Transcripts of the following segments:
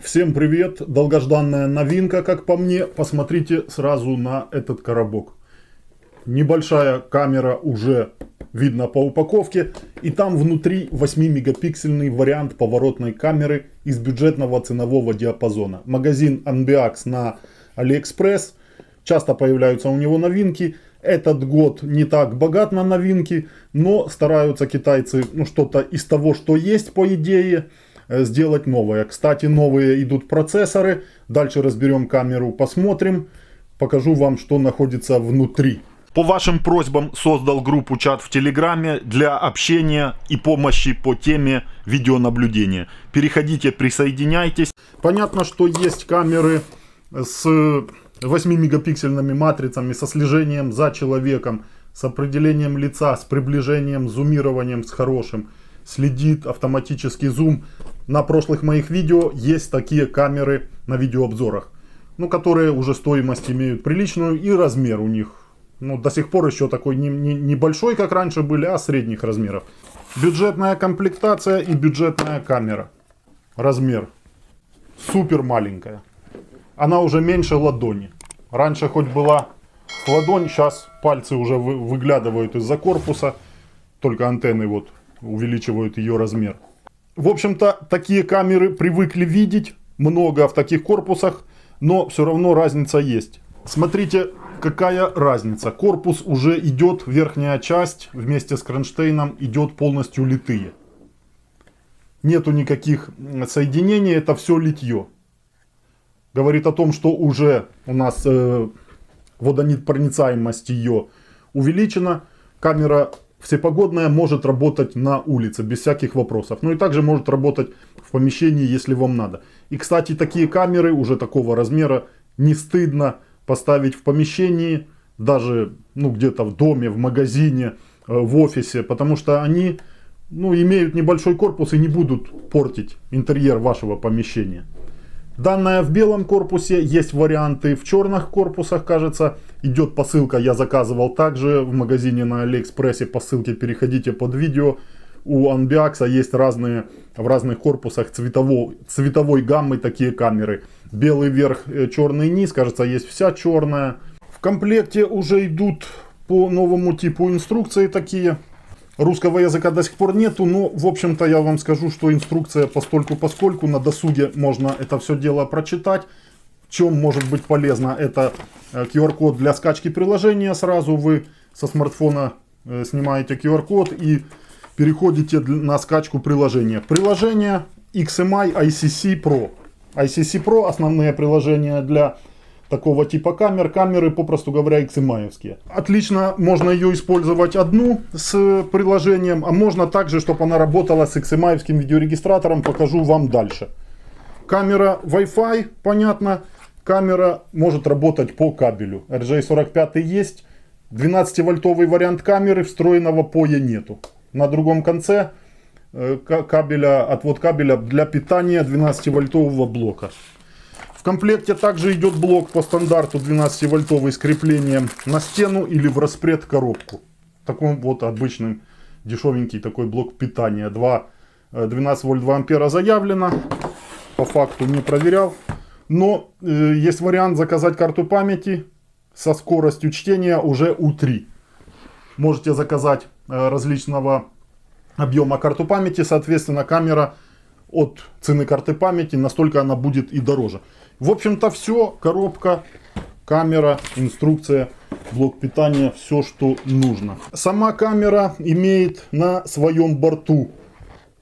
Всем привет! Долгожданная новинка, как по мне. Посмотрите сразу на этот коробок. Небольшая камера уже видно по упаковке. И там внутри 8-мегапиксельный вариант поворотной камеры из бюджетного ценового диапазона. Магазин Ambiax на AliExpress. Часто появляются у него новинки. Этот год не так богат на новинки, но стараются китайцы что-то из того, что есть по идее, сделать новое. Кстати, новые идут процессоры. Дальше разберем камеру, посмотрим. Покажу вам, что находится внутри. По вашим просьбам создал группу чат в Телеграме для общения и помощи по теме видеонаблюдения. Переходите, присоединяйтесь. Понятно, что есть камеры с 8-мегапиксельными матрицами, со слежением за человеком, с определением лица, с приближением, зумированием, с хорошим. Следит автоматический зум. На прошлых моих видео есть такие камеры на видеообзорах, которые уже стоимость имеют приличную, и размер у них до сих пор еще такой небольшой, как раньше были, а средних размеров. Бюджетная комплектация и бюджетная камера. Размер супер маленькая. Она уже меньше ладони. Раньше хоть была с ладонь, сейчас пальцы уже выглядывают из-за корпуса. Только антенны увеличивают ее размер. В общем-то, такие камеры привыкли видеть много в таких корпусах, но все равно разница есть. Смотрите, какая разница. Корпус уже идет, верхняя часть вместе с кронштейном идет полностью литые. Нету никаких соединений, это все литье. Говорит о том, что уже у нас водонепроницаемость ее увеличена. Камера всепогодная, может работать на улице без всяких вопросов. И также может работать в помещении, если вам надо. И, кстати, такие камеры уже такого размера не стыдно поставить в помещении, даже где-то в доме, в магазине, в офисе, потому что они имеют небольшой корпус и не будут портить интерьер вашего помещения. Данная в белом корпусе, есть варианты в черных корпусах, кажется. Идет посылка, я заказывал также в магазине на Алиэкспрессе, по ссылке переходите под видео. У Ambiax есть разные, в разных корпусах цветовой гаммы такие камеры. Белый верх, черный низ, кажется, есть вся черная. В комплекте уже идут по новому типу инструкции такие. Русского языка до сих пор нету, но в общем-то я вам скажу, что инструкция постольку-поскольку, на досуге можно это все дело прочитать. В чем может быть полезно, это QR-код для скачки приложения. Сразу вы со смартфона снимаете QR-код и переходите на скачку приложения. Приложение XMI ICC Pro. ICC Pro основные приложения для такого типа камер. Камеры, попросту говоря, XMI-евские. Отлично, можно ее использовать одну с приложением, а можно также, чтобы она работала с XMI-евским видеорегистратором. Покажу вам дальше. Камера Wi-Fi, понятно. Камера может работать по кабелю. RJ45 есть. 12-вольтовый вариант камеры, встроенного поя нету. На другом конце отвод кабеля для питания 12-вольтового блока. В комплекте также идет блок по стандарту 12-вольтовый с креплением на стену или в распред коробку. Такой обычный дешевенький такой блок питания. 12 вольт 2 ампера заявлено. По факту не проверял. Но есть вариант заказать карту памяти со скоростью чтения уже U3. Можете заказать различного объема карту памяти. Соответственно, камера от цены карты памяти настолько она будет и дороже. В общем-то все, коробка, камера, инструкция, блок питания, все что нужно. Сама камера имеет на своем борту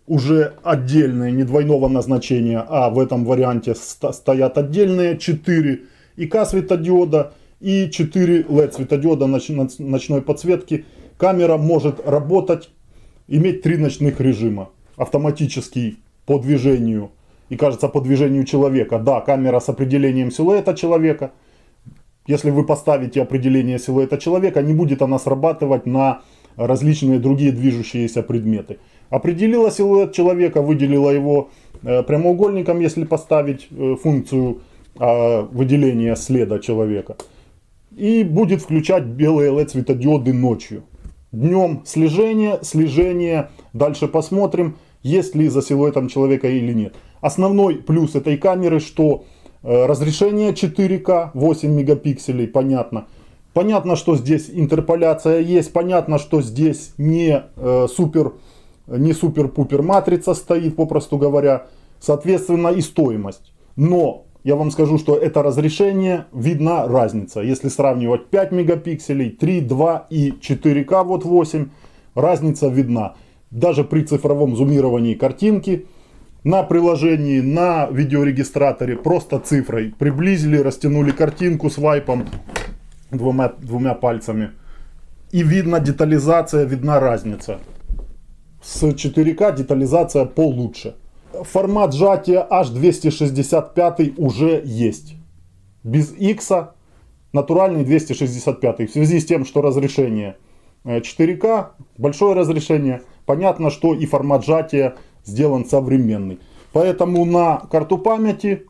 уже отдельные, не двойного назначения, а в этом варианте стоят отдельные 4 ИК светодиода и 4 LED светодиода ночной подсветки. Камера может работать, иметь 3 ночных режима. Автоматический по движению и, кажется, по движению человека. Да, камера с определением силуэта человека. Если вы поставите определение силуэта человека, не будет она срабатывать на различные другие движущиеся предметы. Определила силуэт человека, выделила его прямоугольником, если поставить функцию выделения следа человека. И будет включать белые LED светодиоды ночью. Днем слежение. Дальше посмотрим, есть ли за силуэтом человека или нет. Основной плюс этой камеры, что разрешение 4К, 8 мегапикселей, понятно. Понятно, что здесь интерполяция есть, понятно, что здесь не супер-пупер матрица стоит, попросту говоря, соответственно и стоимость. Но я вам скажу, что это разрешение, видна разница. Если сравнивать 5 мегапикселей, 3, 2 и 4К, вот 8, разница видна. Даже при цифровом зумировании картинки, на приложении, на видеорегистраторе, просто цифрой приблизили, растянули картинку свайпом двумя пальцами. И видно детализация, видна разница. С 4К детализация получше. Формат сжатия H265 уже есть. Без X натуральный 265. В связи с тем, что разрешение 4К, большое разрешение, понятно, что и формат сжатия сделан современный. Поэтому на карту памяти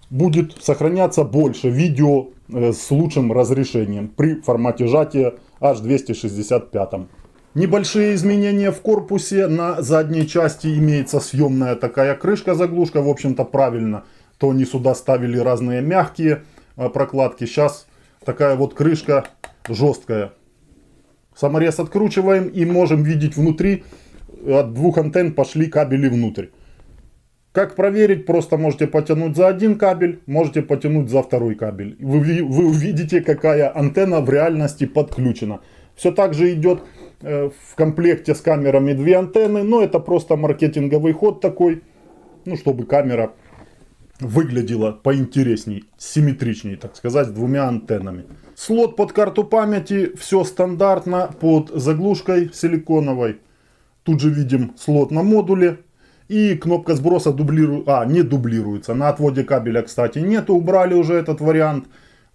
будет сохраняться больше видео с лучшим разрешением при формате сжатия H265. Небольшие изменения в корпусе. На задней части имеется съемная такая крышка-заглушка. В общем-то правильно, то они сюда ставили разные мягкие прокладки. Сейчас такая вот крышка жесткая. Саморез откручиваем и можем видеть внутри. От двух антенн пошли кабели внутрь. Как проверить? Просто можете потянуть за один кабель, можете потянуть за второй кабель. Вы увидите, какая антенна в реальности подключена. Все так же идет в комплекте с камерами две антенны, но это просто маркетинговый ход такой, ну, чтобы камера выглядела поинтересней, симметричней, так сказать, с двумя антеннами. Слот под карту памяти, все стандартно, под заглушкой силиконовой. Тут же видим слот на модуле. И кнопка сброса не дублируется. На отводе кабеля, кстати, нету. Убрали уже этот вариант.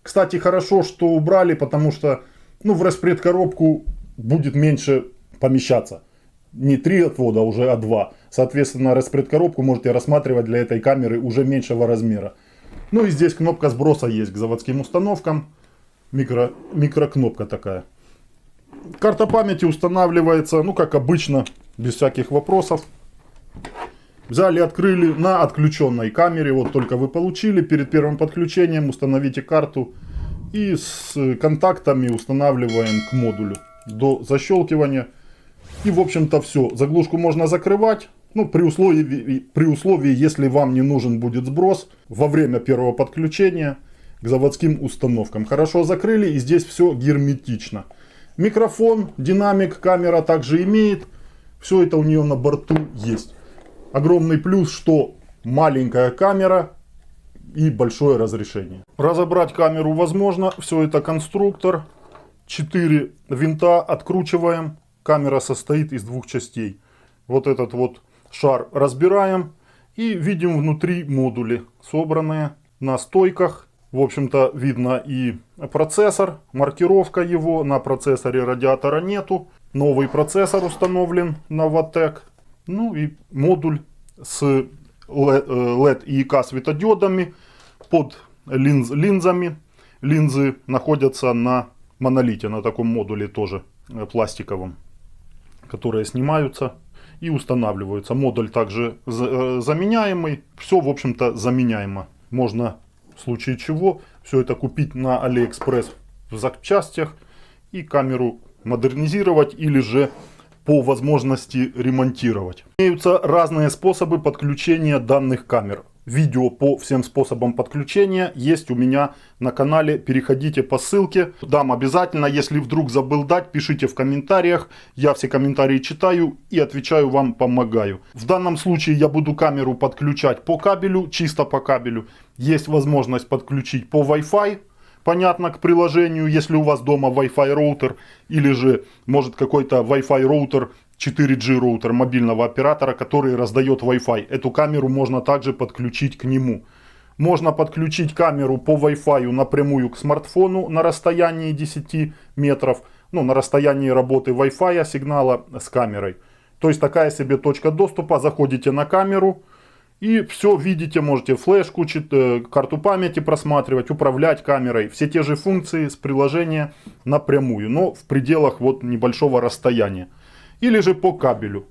Кстати, хорошо, что убрали, потому что в распредкоробку будет меньше помещаться. Не 3 отвода, а уже 2. Соответственно, распредкоробку можете рассматривать для этой камеры уже меньшего размера. Ну и здесь кнопка сброса есть к заводским установкам. Микрокнопка такая. Карта памяти устанавливается, как обычно, без всяких вопросов. Взяли, открыли на отключенной камере. Вот только вы получили. Перед первым подключением установите карту. И с контактами устанавливаем к модулю до защелкивания. И в общем-то все. Заглушку можно закрывать. При условии, если вам не нужен будет сброс во время первого подключения к заводским установкам. Хорошо закрыли, и здесь все герметично. Микрофон, динамик, камера также имеет. Все это у нее на борту есть. Огромный плюс, что маленькая камера и большое разрешение. Разобрать камеру возможно. Все это конструктор. 4 винта откручиваем. Камера состоит из 2 частей. Вот этот вот шар разбираем. И видим внутри модули, собранные на стойках. В общем-то видно и процессор, маркировка его. На процессоре радиатора нету. Новый процессор установлен на Vatek. Ну и модуль с LED и ИК светодиодами под линзами. Линзы находятся на монолите, на таком модуле тоже пластиковом, которые снимаются и устанавливаются. Модуль также заменяемый. Все, в общем-то, заменяемо. Можно в случае чего все это купить на AliExpress в запчастях и камеру модернизировать или же по возможности ремонтировать. Имеются разные способы подключения данных камер. Видео по всем способам подключения есть у меня на канале. Переходите по ссылке. Дам обязательно. Если вдруг забыл дать, пишите в комментариях. Я все комментарии читаю и отвечаю вам, помогаю. В данном случае я буду камеру подключать по кабелю, чисто по кабелю. Есть возможность подключить по Wi-Fi. Понятно, к приложению, если у вас дома Wi-Fi роутер или же может какой-то Wi-Fi роутер, 4G роутер мобильного оператора, который раздает Wi-Fi. Эту камеру можно также подключить к нему. Можно подключить камеру по Wi-Fi напрямую к смартфону на расстоянии 10 метров. На расстоянии работы Wi-Fi сигнала с камерой. То есть такая себе точка доступа. Заходите на камеру. И все видите, можете флешку, карту памяти просматривать, управлять камерой. Все те же функции с приложения напрямую, но в пределах небольшого расстояния. Или же по кабелю.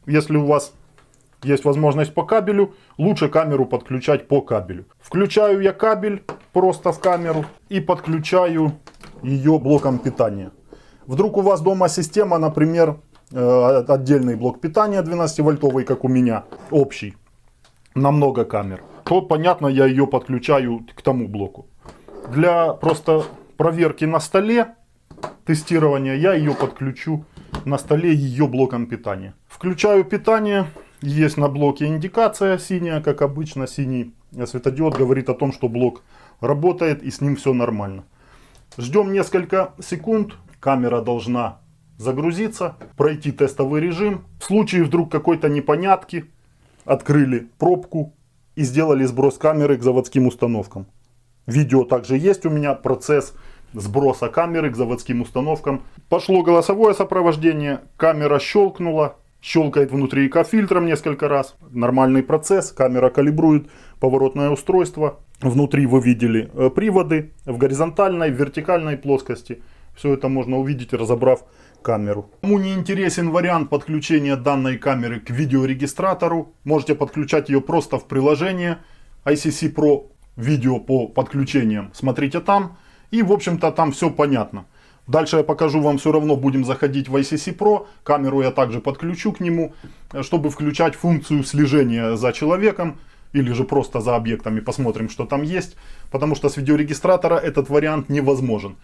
Если у вас есть возможность по кабелю, лучше камеру подключать по кабелю. Включаю я кабель просто в камеру и подключаю ее блоком питания. Вдруг у вас дома система, например, отдельный блок питания 12-вольтовый, как у меня, общий, на много камер, то, понятно, я ее подключаю к тому блоку. Для просто проверки на столе, тестирования, я ее подключу на столе ее блоком питания. Включаю питание, есть на блоке индикация синяя, как обычно, синий светодиод говорит о том, что блок работает и с ним все нормально. Ждем несколько секунд, камера должна загрузиться, пройти тестовый режим. В случае вдруг какой-то непонятки, открыли пробку и сделали сброс камеры к заводским установкам. Видео также есть у меня, процесс сброса камеры к заводским установкам. Пошло голосовое сопровождение, камера щелкнула, щелкает внутри ИК-фильтром несколько раз. Нормальный процесс, камера калибрует поворотное устройство. Внутри вы видели приводы в горизонтальной, в вертикальной плоскости. Все это можно увидеть, разобрав камеру. Кому не интересен вариант подключения данной камеры к видеорегистратору, можете подключать ее просто в приложение ICC Pro. Видео по подключениям смотрите там. И в общем-то там все понятно. Дальше я покажу вам, все равно будем заходить в ICC Pro. Камеру я также подключу к нему, чтобы включать функцию слежения за человеком. Или же просто за объектами, посмотрим, что там есть. Потому что с видеорегистратора этот вариант невозможен.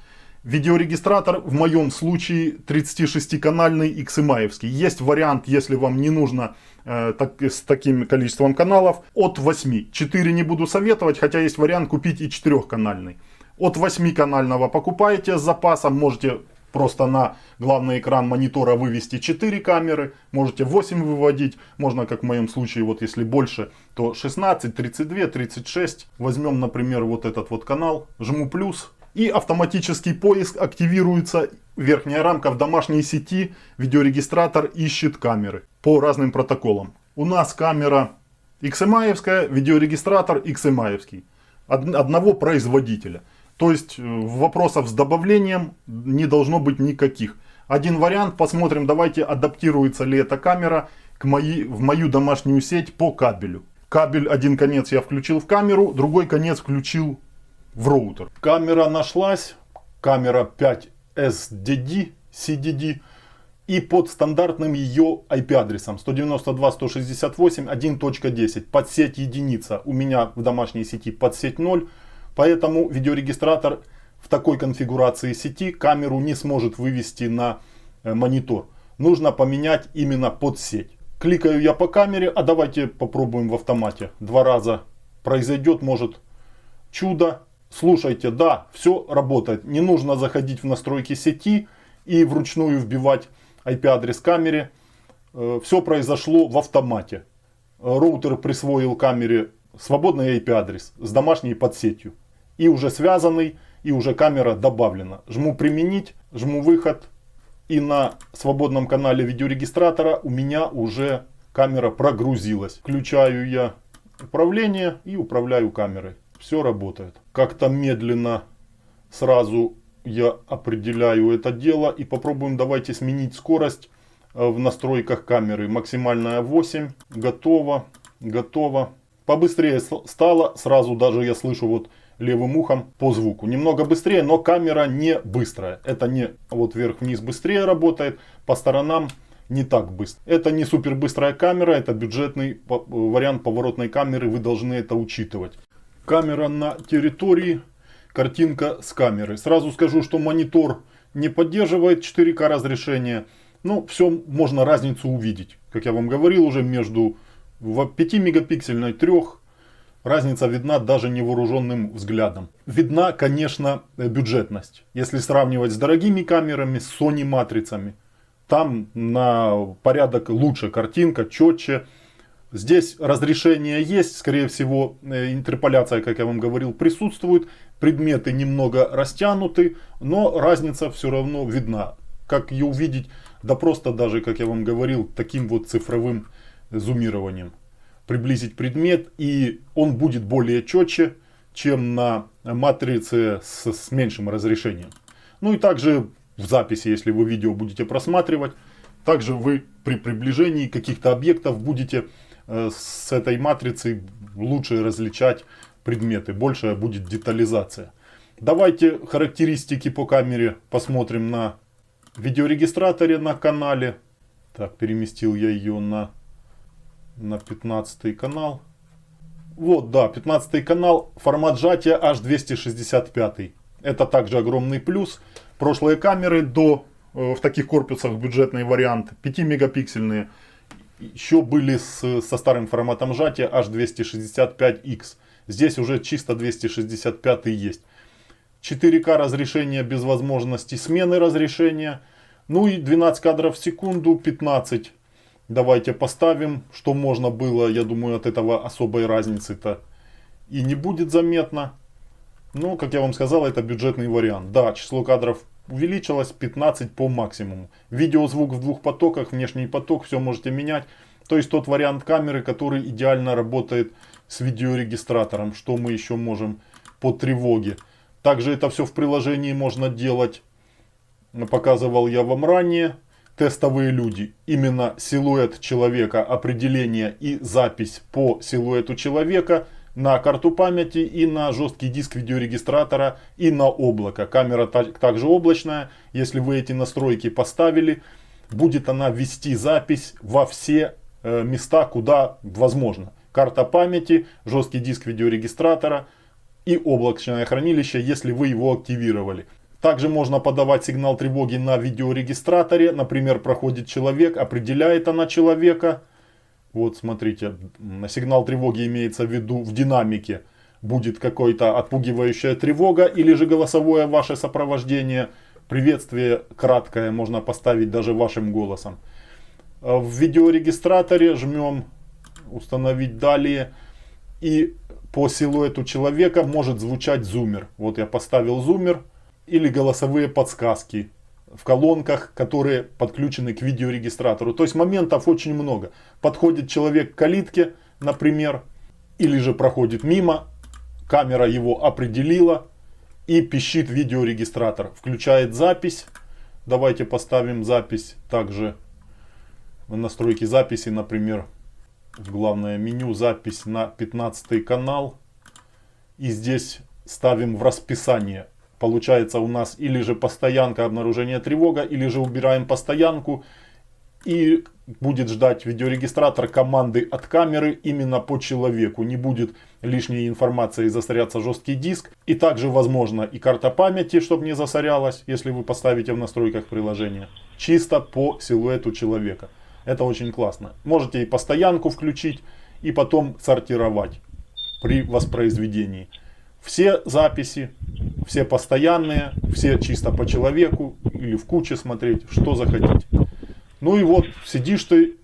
Видеорегистратор в моем случае 36-канальный XMI-евский. Есть вариант, если вам не нужно с таким количеством каналов, от 8. 4 не буду советовать, хотя есть вариант купить и 4-канальный. От 8-канального покупаете с запасом, можете просто на главный экран монитора вывести 4 камеры, можете 8 выводить, можно, как в моем случае, вот если больше, то 16, 32, 36. Возьмем, например, вот этот вот канал, жму плюс. И автоматический поиск активируется, верхняя рамка в домашней сети, видеорегистратор ищет камеры по разным протоколам. У нас камера XMI-евская, видеорегистратор XMI-евский, одного производителя. То есть вопросов с добавлением не должно быть никаких. Один вариант, посмотрим, давайте адаптируется ли эта камера в мою домашнюю сеть по кабелю. Кабель, один конец я включил в камеру, другой конец включил в роутер. Камера нашлась, камера 5 SDD, CDD, и под стандартным ее IP-адресом 192.168.1.10 под сеть единица. У меня в домашней сети под сеть 0, поэтому видеорегистратор в такой конфигурации сети камеру не сможет вывести на монитор. Нужно поменять именно под сеть. Кликаю я по камере, а давайте попробуем в автомате. 2 раза произойдет, может, чудо. Слушайте, да, все работает. Не нужно заходить в настройки сети и вручную вбивать IP-адрес камере. Все произошло в автомате. Роутер присвоил камере свободный IP-адрес с домашней подсетью. И уже связанный, и уже камера добавлена. Жму применить, жму выход. И на свободном канале видеорегистратора у меня уже камера прогрузилась. Включаю я управление и управляю камерой. Все работает. Как-то медленно сразу я определяю это дело. И попробуем, давайте сменить скорость в настройках камеры. Максимальная 8. Готово. Готово. Побыстрее стало. Сразу даже я слышу вот левым ухом по звуку. Немного быстрее, но камера не быстрая. Это не вот вверх-вниз быстрее работает. По сторонам не так быстро. Это не супер быстрая камера. Это бюджетный вариант поворотной камеры. Вы должны это учитывать. Камера на территории, картинка с камеры. Сразу скажу, что монитор не поддерживает 4К разрешение. Но все, можно разницу увидеть. Как я вам говорил уже, между 5-мегапиксельной 3 разница видна даже невооруженным взглядом. Видна, конечно, бюджетность. Если сравнивать с дорогими камерами, с Sony матрицами, там на порядок лучше картинка, четче. Здесь разрешение есть, скорее всего, интерполяция, как я вам говорил, присутствует. Предметы немного растянуты, но разница все равно видна. Как ее увидеть? Да просто даже, как я вам говорил, таким вот цифровым зумированием. Приблизить предмет, и он будет более четче, чем на матрице с меньшим разрешением. Ну и также в записи, если вы видео будете просматривать, также вы при приближении каких-то объектов будете с этой матрицы лучше различать предметы, большая будет детализация. Давайте характеристики по камере посмотрим на видеорегистраторе на канале. Так, переместил я ее на 15 канал. Вот, да, 15 канал, формат сжатия H265. Это также огромный плюс. Прошлые камеры в таких корпусах бюджетный вариант 5 мегапиксельные. Еще были со старым форматом сжатия H265X. Здесь уже чисто 265 есть. 4К разрешение без возможности смены разрешения. Ну и 12 кадров в секунду, 15. Давайте поставим, что можно было. Я думаю, от этого особой разницы-то и не будет заметно. Но, как я вам сказал, это бюджетный вариант. Да, число кадров увеличилось, 15 по максимуму. Видеозвук в двух потоках, внешний поток, все можете менять. То есть тот вариант камеры, который идеально работает с видеорегистратором. Что мы еще можем по тревоге. Также это все в приложении можно делать. Показывал я вам ранее. Тестовые люди. Именно силуэт человека, определение и запись по силуэту человека на карту памяти и на жесткий диск видеорегистратора и на облако. Камера также облачная. Если вы эти настройки поставили, будет она вести запись во все места, куда возможно. Карта памяти, жесткий диск видеорегистратора и облачное хранилище, если вы его активировали. Также можно подавать сигнал тревоги на видеорегистраторе. Например, проходит человек, определяет она человека. Вот смотрите, сигнал тревоги имеется в виду в динамике. Будет какая-то отпугивающая тревога или же голосовое ваше сопровождение. Приветствие краткое можно поставить даже вашим голосом. В видеорегистраторе жмем установить далее. И по силуэту человека может звучать зуммер. Вот я поставил зуммер. Или голосовые подсказки в колонках, которые подключены к видеорегистратору. То есть моментов очень много. Подходит человек к калитке, например, или же проходит мимо, камера его определила и пищит видеорегистратор. Включает запись. Давайте поставим запись также в настройки записи, например, в главное меню запись на 15 канал. И здесь ставим в расписание. Получается у нас или же постоянка обнаружения тревога, или же убираем постоянку. И будет ждать видеорегистратор команды от камеры именно по человеку. Не будет лишней информации засоряться жесткий диск. И также возможно и карта памяти, чтобы не засорялась, если вы поставите в настройках приложения. Чисто по силуэту человека. Это очень классно. Можете и постоянку включить, и потом сортировать при воспроизведении. Все записи, все постоянные, все чисто по человеку или в куче смотреть, что захотите. Ну и вот сидишь ты,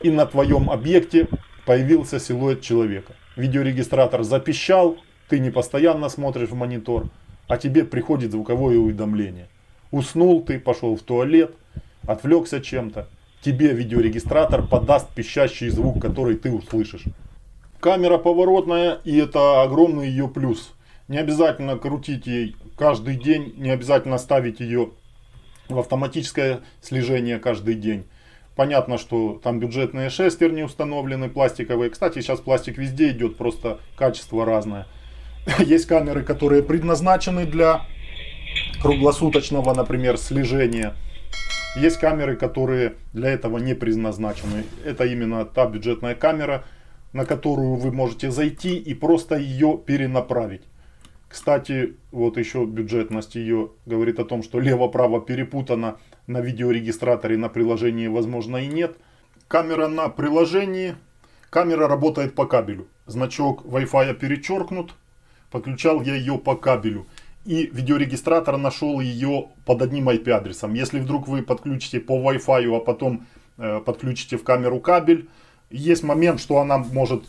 и на твоем объекте появился силуэт человека. Видеорегистратор запищал, ты не постоянно смотришь в монитор, а тебе приходит звуковое уведомление. Уснул ты, пошел в туалет, отвлекся чем-то. Тебе видеорегистратор подаст пищащий звук, который ты услышишь. Камера поворотная, и это огромный ее плюс. Не обязательно крутить ей каждый день, не обязательно ставить ее в автоматическое слежение каждый день. Понятно, что там бюджетные шестерни установлены, пластиковые. Кстати, сейчас пластик везде идет, просто качество разное. Есть камеры, которые предназначены для круглосуточного, например, слежения. Есть камеры, которые для этого не предназначены. Это именно та бюджетная камера, на которую вы можете зайти и просто ее перенаправить. Кстати, вот еще бюджетность ее говорит о том, что лево-право перепутано на видеорегистраторе, на приложении возможно и нет. Камера на приложении, камера работает по кабелю. Значок Wi-Fi перечеркнут, подключал я ее по кабелю. И видеорегистратор нашел ее под одним IP-адресом. Если вдруг вы подключите по Wi-Fi, а потом подключите в камеру кабель, есть момент, что она может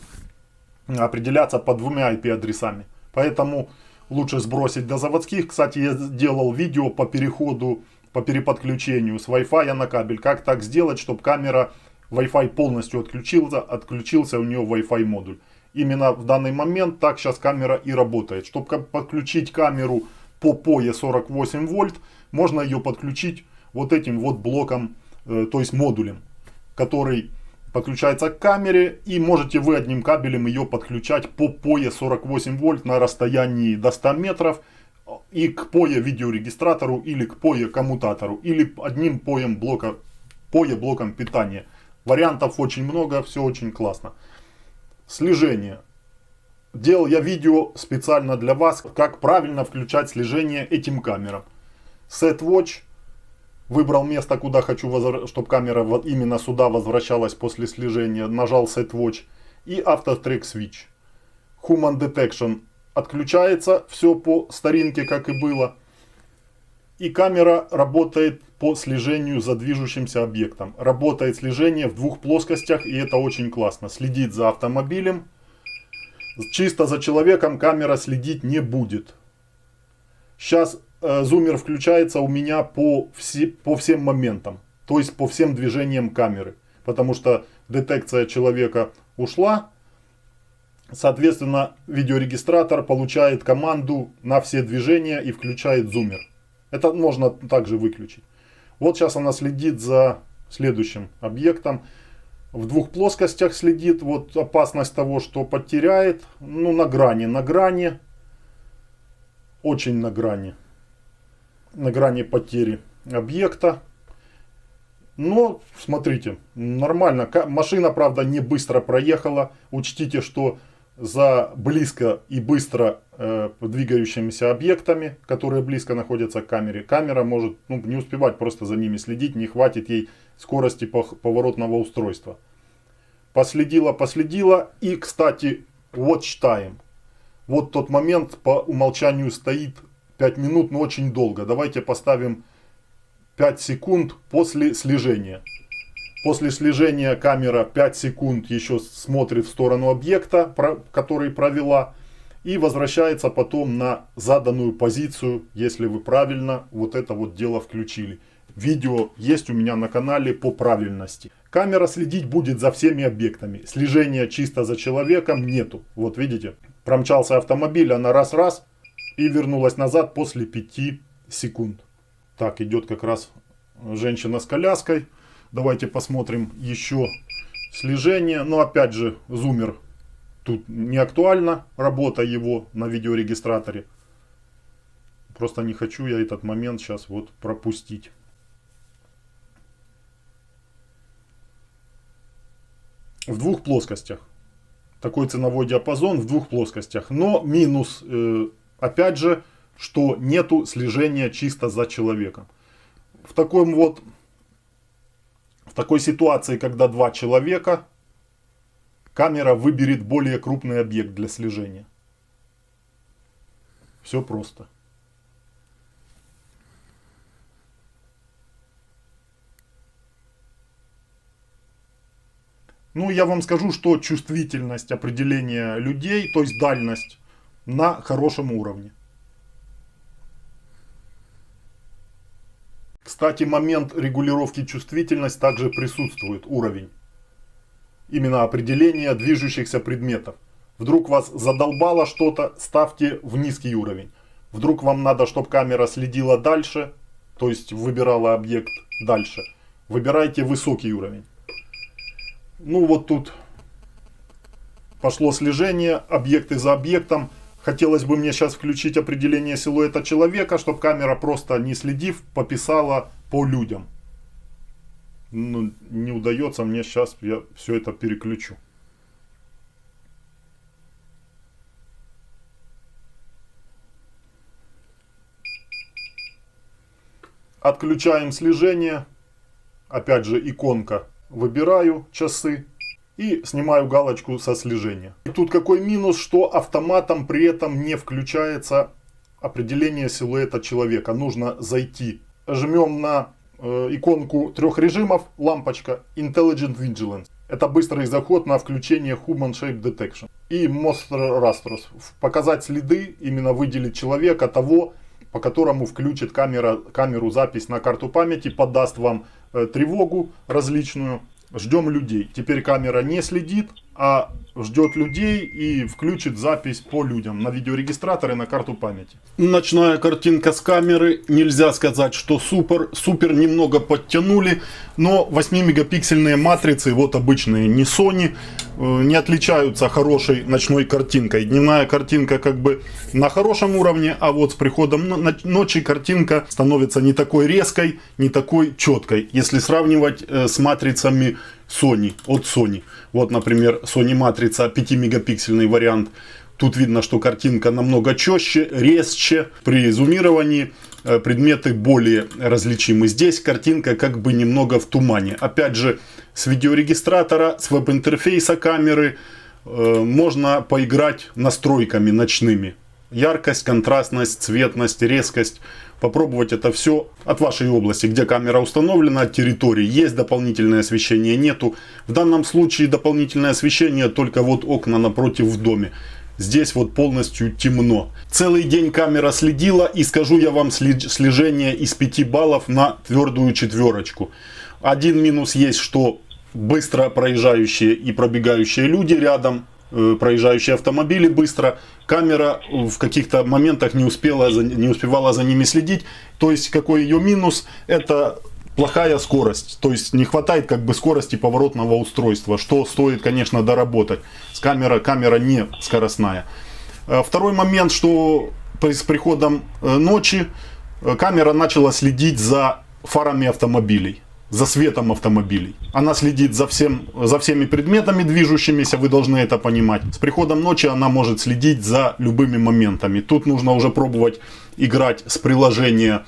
определяться по двумя IP-адресами. Поэтому лучше сбросить до заводских. Кстати, я делал видео по переходу, по переподключению с Wi-Fi на кабель. Как так сделать, чтобы камера Wi-Fi полностью отключился у нее Wi-Fi модуль. Именно в данный момент так сейчас камера и работает. Чтобы подключить камеру по POE 48 вольт, можно ее подключить вот этим вот блоком, то есть модулем, который подключается к камере, и можете вы одним кабелем ее подключать по POE 48 вольт на расстоянии до 100 метров и к POE видеорегистратору или к POE коммутатору или одним POE блоком питания. Вариантов очень много, все очень классно. Слежение. Делал я видео специально для вас, как правильно включать слежение этим камерам. Set Watch. Выбрал место, куда хочу, чтобы камера вот именно сюда возвращалась после слежения. Нажал Set Watch. И Auto Track Switch. Human Detection отключается. Все по старинке, как и было. И камера работает по слежению за движущимся объектом. Работает слежение в двух плоскостях, и это очень классно. Следит за автомобилем. Чисто за человеком камера следить не будет. Сейчас зумер включается у меня по всем моментам. То есть по всем движениям камеры. Потому что детекция человека ушла. Соответственно, видеорегистратор получает команду на все движения и включает зумер. Это можно также выключить. Вот сейчас она следит за следующим объектом. В двух плоскостях следит. Вот опасность того, что потеряет. Ну, на грани. Очень на грани. На грани потери объекта. Но, смотрите, нормально. Машина, правда, не быстро проехала. Учтите, что за близко и быстро двигающимися объектами, которые близко находятся к камере, камера может не успевать просто за ними следить, не хватит ей скорости поворотного устройства. Последила. И, кстати, watch time. Вот тот момент по умолчанию стоит 5 минут, но очень долго. Давайте поставим 5 секунд после слежения. После слежения камера 5 секунд еще смотрит в сторону объекта, который провела. И возвращается потом на заданную позицию, если вы правильно вот это вот дело включили. Видео есть у меня на канале по правильности. Камера следить будет за всеми объектами. Слежения чисто за человеком нету. Вот видите, промчался автомобиль, она раз-раз и вернулась назад после 5 секунд. Так, идет как раз женщина с коляской. Давайте посмотрим еще слежение. Но опять же, зумер тут не актуально. Работа его на видеорегистраторе. Просто не хочу я этот момент сейчас вот пропустить. В двух плоскостях. Такой ценовой диапазон в двух плоскостях. Но минус, опять же, что нету слежения чисто за человеком. В такой ситуации, когда два человека, камера выберет более крупный объект для слежения. Все просто. Ну, я вам скажу, что чувствительность определения людей, то есть дальность, на хорошем уровне. Кстати, момент регулировки чувствительности также присутствует, уровень. Именно определение движущихся предметов. Вдруг вас задолбало что-то, ставьте в низкий уровень. Вдруг вам надо, чтобы камера следила дальше, то есть выбирала объект дальше. Выбирайте высокий уровень. Ну вот тут пошло слежение, объекты за объектом. Хотелось бы мне сейчас включить определение силуэта человека, чтобы камера, просто не следив, пописала по людям. Ну, не удается мне сейчас, я все это переключу. Отключаем слежение. Опять же, иконка. Выбираю часы и снимаю галочку со слежения. И тут какой минус, что автоматом при этом не включается определение силуэта человека. Нужно зайти. Жмем на иконку 3 режимов, лампочка Intelligent Vigilance. Это быстрый заход на включение Human Shape Detection. И Monster Rastros. Показать следы, именно выделить человека, того, по которому включит камеру запись на карту памяти, подаст вам тревогу различную. Ждем людей. Теперь камера не следит, а ждет людей и включит запись по людям на видеорегистратор и на карту памяти. Ночная картинка с камеры. Нельзя сказать, что супер. Супер немного подтянули, но 8-мегапиксельные матрицы, вот обычные, не Sony, не отличаются хорошей ночной картинкой. Дневная картинка как бы на хорошем уровне, а вот с приходом ночи картинка становится не такой резкой, не такой четкой, если сравнивать с матрицами Sony, от Sony. Вот, например, Sony матрица 5-мегапиксельный вариант. Тут видно, что картинка намного четче, резче. При зумировании предметы более различимы. Здесь картинка как бы немного в тумане. Опять же, с видеорегистратора, с веб-интерфейса камеры можно поиграть настройками ночными. Яркость, контрастность, цветность, резкость. Попробовать это все от вашей области, где камера установлена, от территории. Есть дополнительное освещение, нету. В данном случае дополнительное освещение только вот окна напротив в доме. Здесь вот полностью темно. Целый день камера следила, и скажу я вам слежение из 5 баллов на твердую 4. Один минус есть, что быстро проезжающие и пробегающие люди рядом, проезжающие автомобили быстро, камера в каких-то моментах не успевала за ними следить. То есть какой ее минус? Это плохая скорость. То есть не хватает как бы скорости поворотного устройства, что стоит, конечно, доработать. Камера не скоростная. Второй момент, что с приходом ночи камера начала следить за фарами автомобилей, за светом автомобилей. Она следит за всеми предметами движущимися, вы должны это понимать. С приходом ночи она может следить за любыми моментами. Тут нужно уже пробовать играть с приложения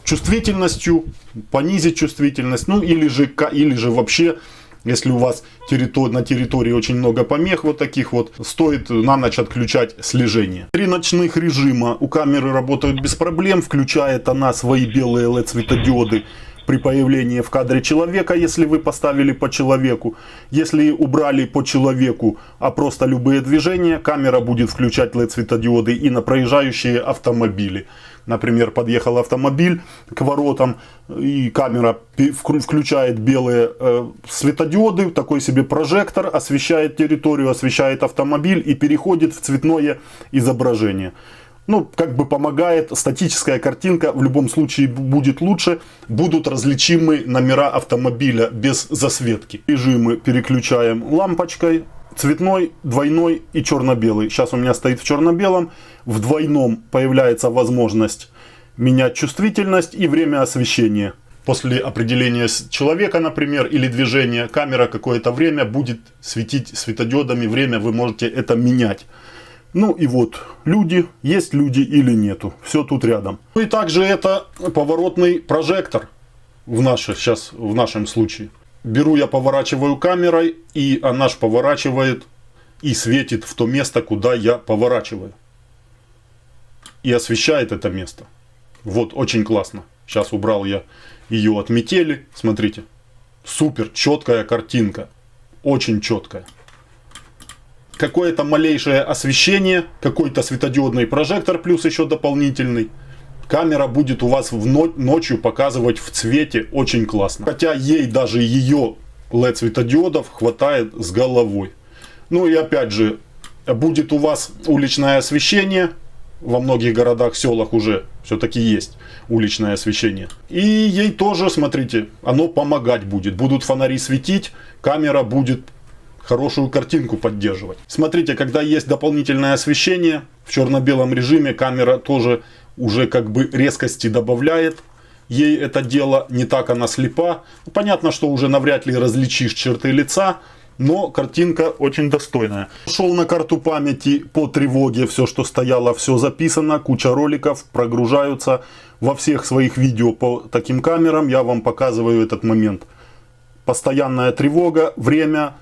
чувствительностью, понизить чувствительность, ну или же вообще, если у вас на территории очень много помех вот таких вот, стоит на ночь отключать слежение. 3 ночных режима у камеры работают без проблем, включает она свои белые LED светодиоды при появлении в кадре человека, если вы поставили по человеку. Если убрали по человеку, а просто любые движения, камера будет включать LED светодиоды и на проезжающие автомобили. Например, подъехал автомобиль к воротам, и камера включает белые светодиоды, такой себе прожектор, освещает территорию, освещает автомобиль и переходит в цветное изображение. Ну, как бы помогает, статическая картинка в любом случае будет лучше, будут различимы номера автомобиля без засветки. Режимы переключаем лампочкой, цветной, двойной и черно-белый. Сейчас у меня стоит в черно-белом, в двойном появляется возможность менять чувствительность и время освещения. После определения человека, например, или движения, камера какое-то время будет светить светодиодами, время вы можете это менять. Ну и вот, люди, есть люди или нету, все тут рядом. Ну и также это поворотный прожектор в нашем случае. Беру я, поворачиваю камерой, и она ж поворачивает и светит в то место, куда я поворачиваю. И освещает это место. Вот, очень классно. Сейчас убрал я ее от метели, смотрите. Супер, четкая картинка, очень четкая. Какое-то малейшее освещение, какой-то светодиодный прожектор, плюс еще дополнительный. Камера будет у вас ночью показывать в цвете очень классно. Хотя ей даже ее LED светодиодов хватает с головой. Ну и опять же, будет у вас уличное освещение. Во многих городах, селах уже все-таки есть уличное освещение. И ей тоже, смотрите, оно помогать будет. Будут фонари светить, камера будет хорошую картинку поддерживать. Смотрите, когда есть дополнительное освещение, в черно-белом режиме камера тоже уже как бы резкости добавляет. Ей это дело, не так она слепа. Понятно, что уже навряд ли различишь черты лица, но картинка очень достойная. Шел на карту памяти по тревоге, все, что стояло, все записано, куча роликов прогружаются. Во всех своих видео по таким камерам я вам показываю этот момент. Постоянная тревога, время,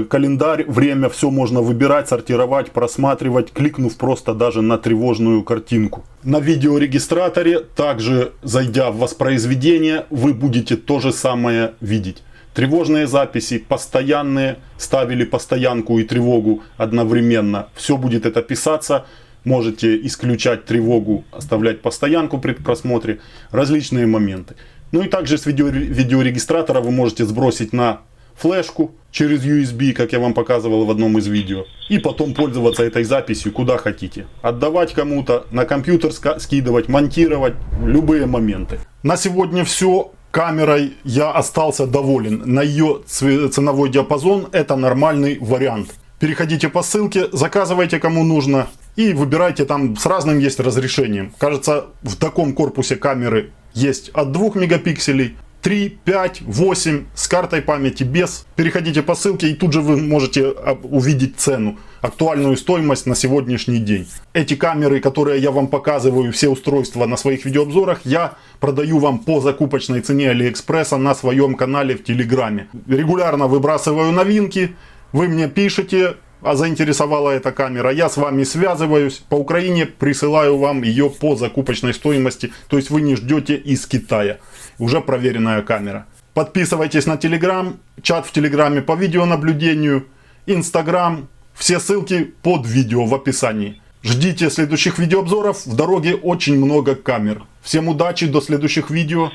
календарь, время, все можно выбирать, сортировать, просматривать, кликнув просто даже на тревожную картинку. На видеорегистраторе, также зайдя в воспроизведение, вы будете то же самое видеть. Тревожные записи, постоянные, ставили постоянку и тревогу одновременно. Все будет это писаться. Можете исключать тревогу, оставлять постоянку при просмотре. Различные моменты. Ну и также с видеорегистратора вы можете сбросить на флешку через USB, как я вам показывал в одном из видео, и потом пользоваться этой записью куда хотите. Отдавать кому-то, на компьютер скидывать, монтировать, любые моменты. На сегодня все. Камерой я остался доволен. На ее ценовой диапазон это нормальный вариант. Переходите по ссылке, заказывайте кому нужно и выбирайте, там с разным есть разрешением. Кажется, в таком корпусе камеры есть от 2 мегапикселей, 3, 5, 8 с картой памяти без. Переходите по ссылке и тут же вы можете увидеть цену, актуальную стоимость на сегодняшний день. Эти камеры, которые я вам показываю, все устройства на своих видеообзорах, я продаю вам по закупочной цене Алиэкспресса на своем канале в Телеграме. Регулярно выбрасываю новинки, вы мне пишете, а заинтересовала эта камера, я с вами связываюсь, по Украине присылаю вам ее по закупочной стоимости, то есть вы не ждете из Китая, уже проверенная камера. Подписывайтесь на Телеграм, чат в Телеграме по видеонаблюдению, Инстаграм, все ссылки под видео в описании. Ждите следующих видеообзоров, в дороге очень много камер. Всем удачи, до следующих видео.